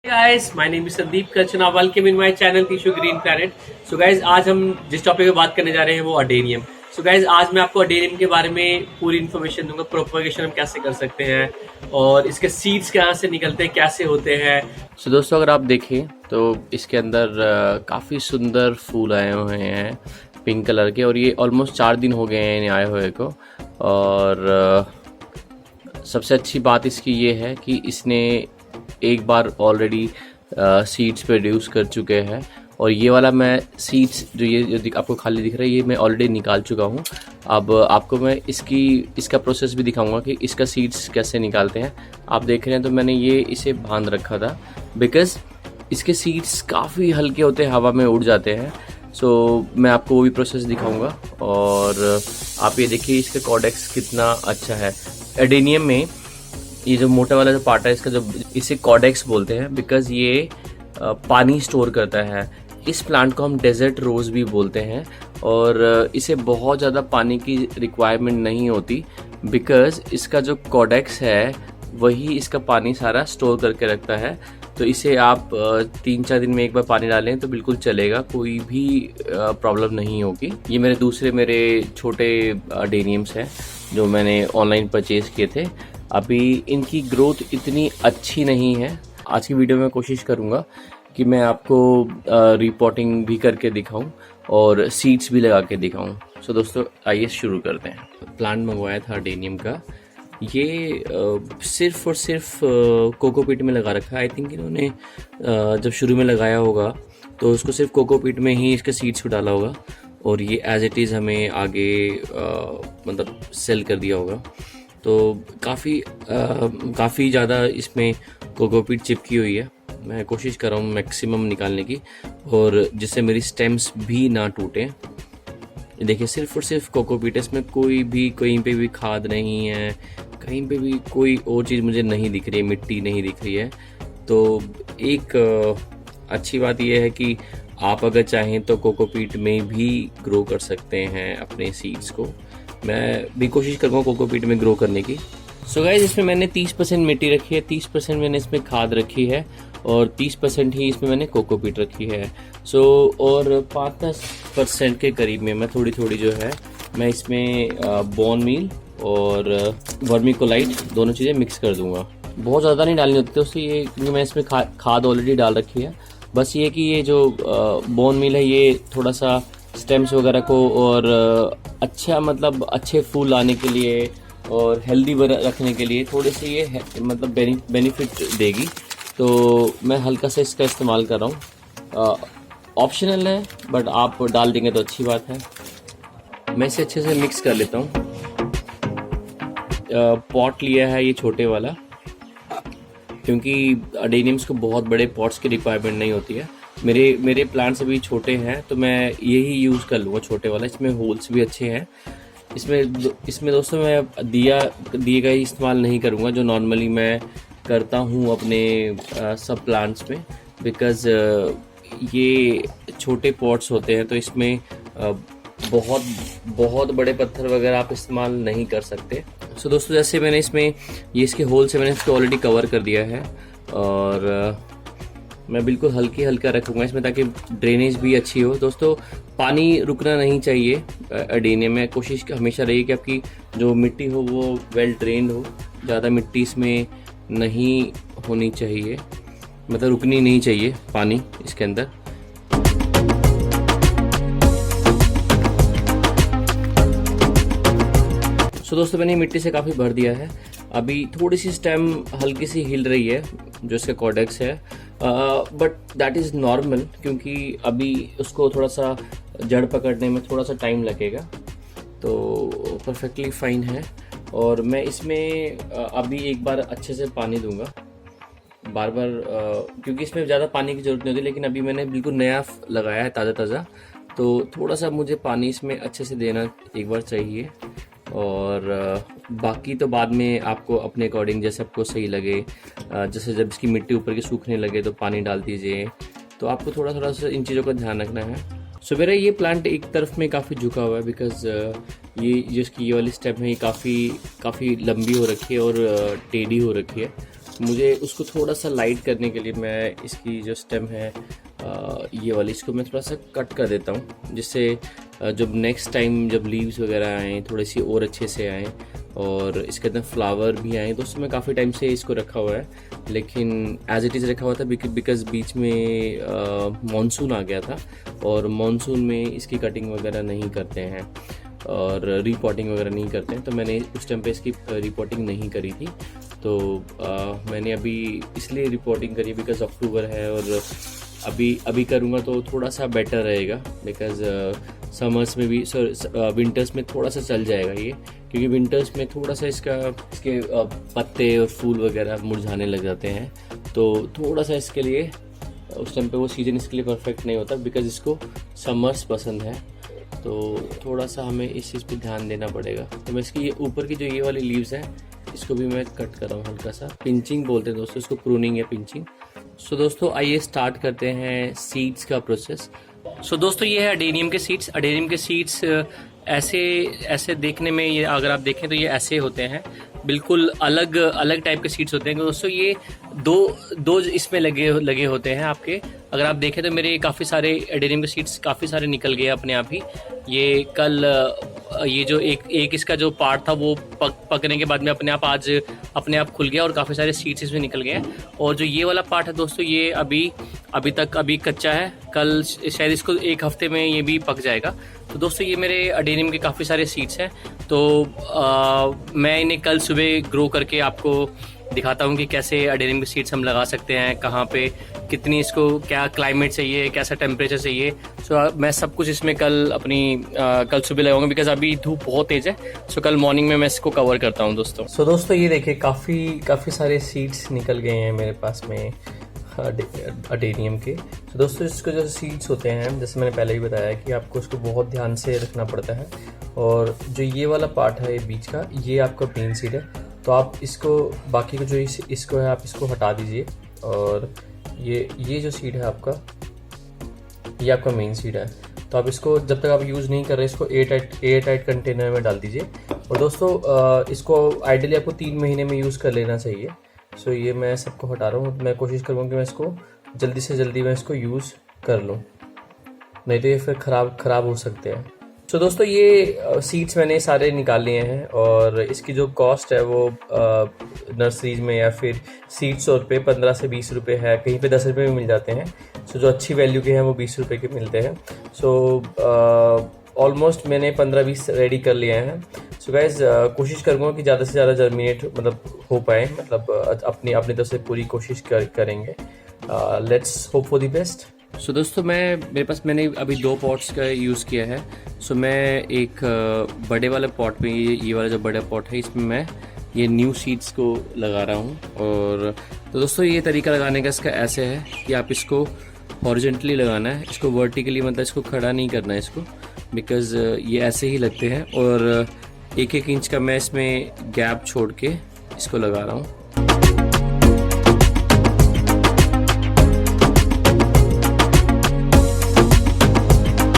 Guys my name is Sandeep Kachna welcome in my channel tissue green planet. So guys आज हम जिस topic पे बात करने जा रहे हैं वो अडेनियम। सो गाइस आज मैं आपको अडेनियम के बारे में पूरी इन्फॉर्मेशन दूंगा। प्रोपगेशन हम कैसे कर सकते हैं और इसके सीड्स कहाँ से निकलते हैं, कैसे होते हैं। सो दोस्तों, अगर आप देखें तो इसके अंदर काफ़ी सुंदर फूल आए हुए हैं पिंक कलर के, और ये ऑलमोस्ट 4 दिन हो गए हैं इन्हें आए हुए को। और सबसे अच्छी बात इसकी ये है कि इसने एक बार ऑलरेडी सीड्स प्रोड्यूस कर चुके हैं, और ये वाला मैं सीड्स जो आपको खाली दिख रहा है ये मैं ऑलरेडी निकाल चुका हूँ। अब आपको मैं इसका प्रोसेस भी दिखाऊंगा कि इसका सीड्स कैसे निकालते हैं। आप देख रहे हैं तो मैंने ये इसे बांध रखा था बिकॉज़ इसके सीड्स काफ़ी हल्के होते हैं, हवा में उड़ जाते हैं। सो मैं आपको वो भी प्रोसेस दिखाऊंगा। और आप ये देखिए इसका कॉडेक्स कितना अच्छा है। एडेनियम में ये जो मोटा वाला जो पार्ट है इसका, जो इसे कॉडेक्स बोलते हैं बिकॉज ये पानी स्टोर करता है। इस प्लांट को हम डेजर्ट रोज़ भी बोलते हैं, और इसे बहुत ज़्यादा पानी की रिक्वायरमेंट नहीं होती बिकॉज इसका जो कॉडेक्स है वही इसका पानी सारा स्टोर करके रखता है। तो इसे आप 3-4 दिन में एक बार पानी डालें तो बिल्कुल चलेगा, कोई भी प्रॉब्लम नहीं होगी। ये मेरे छोटे अडेनियम्स हैं जो मैंने ऑनलाइन परचेज़ किए थे। अभी इनकी ग्रोथ इतनी अच्छी नहीं है। आज की वीडियो में कोशिश करूँगा कि मैं आपको रिपोर्टिंग भी करके दिखाऊं और सीड्स भी लगा के दिखाऊं। सो दोस्तों, आइए शुरू करते हैं। प्लांट मंगवाया था अडेनियम का, ये सिर्फ और सिर्फ कोकोपीट में लगा रखा है। आई थिंक इन्होंने जब शुरू में लगाया होगा तो उसको सिर्फ कोकोपीट में ही इसके सीड्स को डाला होगा, और ये एज इट इज़ हमें आगे मतलब सेल कर दिया होगा। तो काफ़ी ज़्यादा इसमें कोकोपीट चिपकी हुई है। मैं कोशिश कर रहा हूँ मैक्सिमम निकालने की, और जिससे मेरी स्टेम्स भी ना टूटें। देखिए सिर्फ और सिर्फ कोकोपीट, इसमें कहीं पे भी खाद नहीं है, कहीं पे भी कोई और चीज़ मुझे नहीं दिख रही है, मिट्टी नहीं दिख रही है। तो एक अच्छी बात यह है कि आप अगर चाहें तो कोकोपीट में भी ग्रो कर सकते हैं अपने सीड्स को। मैं भी कोशिश करूँगा कोकोपीट में ग्रो करने की। सो गाइस, इसमें मैंने 30% मिट्टी रखी है, 30% मैंने इसमें खाद रखी है, और 30% ही इसमें मैंने कोकोपीट रखी है। सो और 5-10% के करीब में मैं थोड़ी जो है मैं इसमें बोन मील और वर्मीकोलाइट दोनों चीज़ें मिक्स कर दूंगा। बहुत ज़्यादा नहीं डालनी होती दोस्तों ये, क्योंकि मैं इसमें खाद ऑलरेडी डाल रखी है। बस ये कि ये जो बोन मील है ये थोड़ा सा स्टेम्स वगैरह को और अच्छा मतलब अच्छे फूल लाने के लिए और हेल्दी रखने के लिए थोड़े से ये मतलब बेनिफिट देगी। तो मैं हल्का सा इसका इस्तेमाल कर रहा हूँ। ऑप्शनल है बट आप डाल देंगे तो अच्छी बात है। मैं इसे अच्छे से मिक्स कर लेता हूँ। पॉट लिया है ये छोटे वाला, क्योंकि अडेनियम्स को बहुत बड़े पॉट्स की रिक्वायरमेंट नहीं होती है। मेरे प्लांट्स अभी छोटे हैं तो मैं यही यूज़ कर लूँगा, छोटे वाला। इसमें होल्स भी अच्छे हैं। इसमें दोस्तों मैं दिए का ही इस्तेमाल नहीं करूँगा जो नॉर्मली मैं करता हूँ अपने सब प्लांट्स में, बिकॉज़ ये छोटे पॉट्स होते हैं तो इसमें बहुत बड़े पत्थर वगैरह आप इस्तेमाल नहीं कर सकते। सो दोस्तों, जैसे मैंने ये इसके होल से मैंने इसको ऑलरेडी कवर कर दिया है, और मैं बिल्कुल हल्का रखूँगा इसमें ताकि ड्रेनेज भी अच्छी हो। दोस्तों, पानी रुकना नहीं चाहिए अडेनियम में। कोशिश हमेशा रही कि आपकी जो मिट्टी हो वो वेल ड्रेन्ड हो, ज़्यादा मिट्टी इसमें नहीं होनी चाहिए, मतलब रुकनी नहीं चाहिए पानी इसके अंदर। सो दोस्तों, मैंने मिट्टी से काफ़ी भर दिया है। अभी थोड़ी सी स्टेम हल्की सी हिल रही है जो इसका कॉडेक्स है, बट दैट इज़ नॉर्मल, क्योंकि अभी उसको थोड़ा सा जड़ पकड़ने में थोड़ा सा टाइम लगेगा। तो परफेक्टली फाइन है। और मैं इसमें अभी एक बार अच्छे से पानी दूंगा बार क्योंकि इसमें ज़्यादा पानी की ज़रूरत नहीं होती, लेकिन अभी मैंने बिल्कुल नया लगाया है ताज़ा, तो थोड़ा सा मुझे पानी इसमें अच्छे से देना एक बार चाहिए। और बाकी तो बाद में आपको अपने अकॉर्डिंग जैसे आपको सही लगे, जैसे जब इसकी मिट्टी ऊपर की सूखने लगे तो पानी डाल दीजिए। तो आपको थोड़ा सा इन चीज़ों का ध्यान रखना है। सो मेरा ये प्लांट एक तरफ में काफ़ी झुका हुआ है बिकॉज ये जिसकी ये वाली स्टेप है ये काफ़ी लंबी हो रखी है और टेढ़ी हो रखी है। मुझे उसको थोड़ा सा लाइट करने के लिए मैं इसकी जो स्टेम है ये वाली, इसको मैं थोड़ा सा कट कर देता हूँ, जिससे जब नेक्स्ट टाइम जब लीव्स वगैरह आएँ थोड़ी सी और अच्छे से आएँ और इसके अंदर फ्लावर भी आए। दोस्तों मैं काफ़ी टाइम से इसको रखा हुआ है, लेकिन एज इट इज़ रखा हुआ था बिकॉज बीच में मानसून आ गया था और मानसून में इसकी कटिंग वगैरह नहीं करते हैं और रिपोर्टिंग वगैरह नहीं करते हैं, तो मैंने उस टाइम पे इसकी रिपोर्टिंग नहीं करी थी। तो मैंने अभी इसलिए रिपोर्टिंग करी बिकॉज अक्टूबर है और अभी करूँगा तो थोड़ा सा बेटर रहेगा, बिकॉज समर्स में भी विंटर्स में थोड़ा सा चल जाएगा ये, क्योंकि विंटर्स में थोड़ा सा इसके पत्ते और फूल वगैरह मुरझाने लग जाते हैं, तो थोड़ा सा इसके लिए उस टाइम पे वो सीज़न इसके लिए परफेक्ट नहीं होता, बिकॉज इसको समर्स पसंद है। तो थोड़ा सा हमें इस चीज़ पे ध्यान देना पड़ेगा। तो मैं इसकी ऊपर की जो ये वाली लीव्स हैं इसको भी मैं कट कर रहा हूँ हल्का सा, पिंचिंग बोलते हैं दोस्तों इसको, प्रूनिंग या पिंचिंग। सो दोस्तों आइए स्टार्ट करते हैं सीड्स का प्रोसेस। सो दोस्तों ये है अडेनियम के सीड्स। अडेनियम के सीड्स ऐसे देखने में, ये अगर आप देखें तो ये ऐसे होते हैं, बिल्कुल अलग टाइप के सीड्स होते हैं दोस्तों। ये दो इसमें लगे होते हैं आपके। अगर आप देखें तो मेरे काफ़ी सारे एडेनियम के सीड्स काफ़ी सारे निकल गए अपने आप ही। ये कल ये जो एक इसका जो पार्ट था वो पकने के बाद में अपने आप खुल गया और काफ़ी सारे सीड्स इसमें निकल गए हैं। और जो ये वाला पार्ट है दोस्तों ये अभी कच्चा है, कल शायद इसको एक हफ्ते में ये भी पक जाएगा। तो दोस्तों ये मेरे अडेनियम के काफ़ी सारे सीड्स हैं, तो मैं इन्हें कल सुबह ग्रो करके आपको दिखाता हूँ कि कैसे अडेनियम के सीड्स हम लगा सकते हैं, कहाँ पे कितनी इसको क्या क्लाइमेट चाहिए, कैसा टेम्परेचर चाहिए। सो मैं सब कुछ इसमें कल सुबह लगाऊंगा, बिकॉज अभी धूप बहुत तेज़ है। सो कल मॉर्निंग में मैं इसको कवर करता हूँ दोस्तों। सो दोस्तों ये देखिए काफ़ी सारे सीड्स निकल गए हैं मेरे पास में अडेनियम के। तो दोस्तों इसको जो सीड्स होते हैं, जैसे मैंने पहले ही बताया कि आपको इसको बहुत ध्यान से रखना पड़ता है। और जो ये वाला पार्ट है ये बीच का, ये आपका मेन सीड है। तो आप इसको बाकी को जो इसको है आप इसको हटा दीजिए। और ये जो सीड है आपका, ये आपका मेन सीड है। तो आप इसको जब तक आप यूज़ नहीं कर रहे इसको एयर टाइट कंटेनर में डाल दीजिए। और दोस्तों इसको आइडियली आपको 3 महीने में यूज़ कर लेना चाहिए। सो ये मैं सबको हटा रहा हूँ। मैं कोशिश करूँगा कि मैं इसको जल्दी से जल्दी मैं इसको यूज़ कर लूँ, नहीं तो ये फिर ख़राब हो सकते हैं। सो दोस्तों ये सीड्स मैंने सारे निकाल लिए हैं और इसकी जो कॉस्ट है वो नर्सरीज में या फिर सीड स्टोर पे 15 से 20 रुपये है, कहीं पे 10 रुपये में मिल जाते हैं। सो जो अच्छी वैल्यू के हैं वो 20 रुपये के मिलते हैं। सो ऑलमोस्ट मैंने 15-20 रेडी कर लिए हैं। सो गाइज कोशिश करूँगा कि ज़्यादा से ज़्यादा जर्मिनेट हो पाए, अपनी तरफ से पूरी कोशिश करेंगे। Let's hope for the best. So दोस्तों मैंने अभी 2 पॉट्स का यूज़ किया है। सो मैं एक बड़े वाले पॉट में, ये वाला जो बड़ा पॉट है इसमें मैं ये न्यू सीड्स को लगा रहा हूँ। और तो दोस्तों ये तरीका लगाने का इसका ऐसे है कि आप इसको हॉरिजॉन्टली लगाना है, इसको वर्टिकली मतलब इसको खड़ा नहीं करना है इसको, बिकॉज़ ये ऐसे ही लगते हैं। और 1-1 इंच का मैं इसमें गैप छोड़ के इसको लगा रहा हूँ।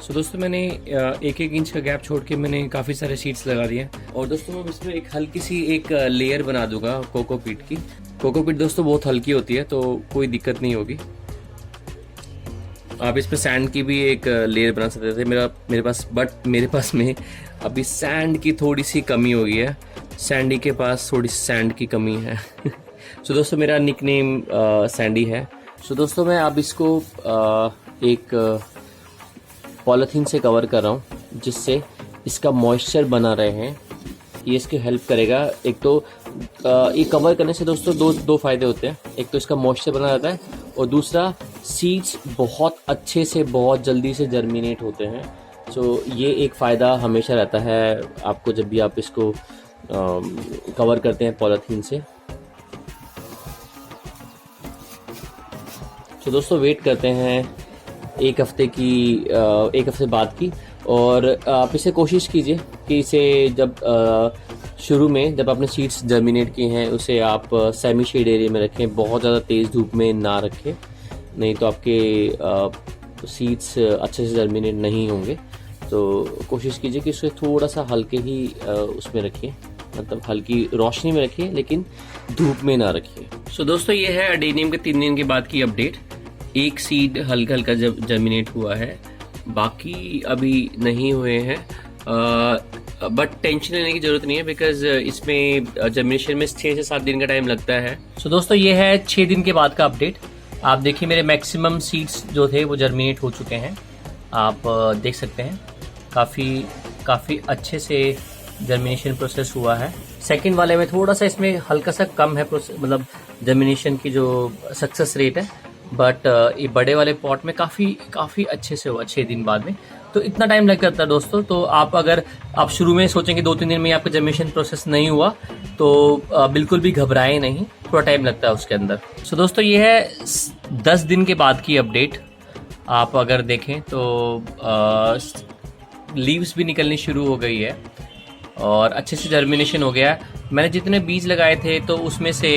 दोस्तों मैंने 1-1 इंच का गैप छोड़ के मैंने काफ़ी सारे सीड्स लगा दिए हैं। और दोस्तों मैं इसमें एक हल्की सी एक लेयर बना दूंगा कोकोपीट की। कोकोपीट दोस्तों बहुत हल्की होती है तो कोई दिक्कत नहीं होगी। आप इसमें सैंड की भी एक लेयर बना सकते थे, मेरे पास में अभी सैंड की थोड़ी सी कमी हो गई है। सैंडी के पास थोड़ी सैंड की कमी है। सो दोस्तों मेरा निकनेम सैंडी है। सो दोस्तों मैं अब इसको एक पॉलीथीन से कवर कर रहा हूँ, जिससे इसका मॉइस्चर बना रहे हैं, ये इसकी हेल्प करेगा। एक तो ये कवर करने से दोस्तों दो फायदे होते हैं। एक तो इसका मॉइस्चर बना रहता है और दूसरा सीड्स बहुत अच्छे से बहुत जल्दी से जर्मिनेट होते हैं। सो ये एक फ़ायदा हमेशा रहता है आपको जब भी आप इसको कवर करते हैं पॉलीथीन से। तो दोस्तों वेट करते हैं एक हफ्ते बाद की। और आप इसे कोशिश कीजिए कि इसे जब शुरू में जब आपने सीड्स जर्मिनेट किए हैं उसे आप सेमी शेड एरिया में रखें, बहुत ज़्यादा तेज़ धूप में ना रखें, नहीं तो आपके सीड्स अच्छे से जर्मिनेट नहीं होंगे। तो कोशिश कीजिए कि उसे थोड़ा सा हल्के ही उसमें रखिए। मतलब हल्की रोशनी में रखिए लेकिन धूप में ना रखिए। सो दोस्तों ये है अडेनियम के 3 दिन के बाद की अपडेट। एक सीड हल्का हल्का जर्मिनेट हुआ है, बाकी अभी नहीं हुए हैं, बट टेंशन लेने की ज़रूरत नहीं है बिकॉज इसमें जर्मिनेशन में 6 से 7 दिन का टाइम लगता है। सो दोस्तों ये है 6 दिन के बाद का अपडेट। आप देखिए मेरे मैक्सिमम सीड्स जो थे वो जर्मिनेट हो चुके हैं, आप देख सकते हैं काफ़ी अच्छे से जर्मिनेशन प्रोसेस हुआ है। सेकंड वाले में थोड़ा सा इसमें हल्का सा कम है प्रोसेस, मतलब जर्मिनेशन की जो सक्सेस रेट है, बट ये बड़े वाले पॉट में काफ़ी अच्छे से हुआ 6 दिन बाद में। तो इतना टाइम लग जाता है दोस्तों। तो अगर आप शुरू में सोचेंगे 2-3 दिन में आपका जर्मिनेशन प्रोसेस नहीं हुआ तो बिल्कुल भी घबराएं नहीं, थोड़ा टाइम लगता है उसके अंदर। सो दोस्तों ये है 10 दिन के बाद की अपडेट। आप अगर देखें तो लीव्स भी निकलनी शुरू हो गई है और अच्छे से जर्मिनेशन हो गया है। मैंने जितने बीज लगाए थे तो उसमें से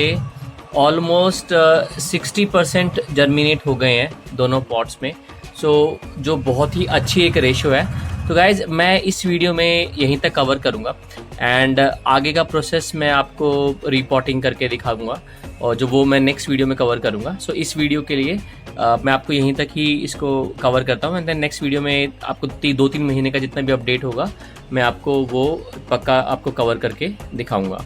ऑलमोस्ट 60% जर्मिनेट हो गए हैं दोनों पॉट्स में। सो जो बहुत ही अच्छी एक रेशो है। तो गाइज़ मैं इस वीडियो में यहीं तक कवर करूँगा एंड आगे का प्रोसेस मैं आपको रिपोर्टिंग करके दिखाऊंगा और जो वो मैं नेक्स्ट वीडियो में कवर करूँगा। सो इस वीडियो के लिए मैं आपको यहीं तक ही इसको कवर करता हूँ एंड देन नेक्स्ट वीडियो में आपको 2-3 महीने का जितना भी अपडेट होगा मैं आपको वो पक्का आपको कवर करके दिखाऊंगा।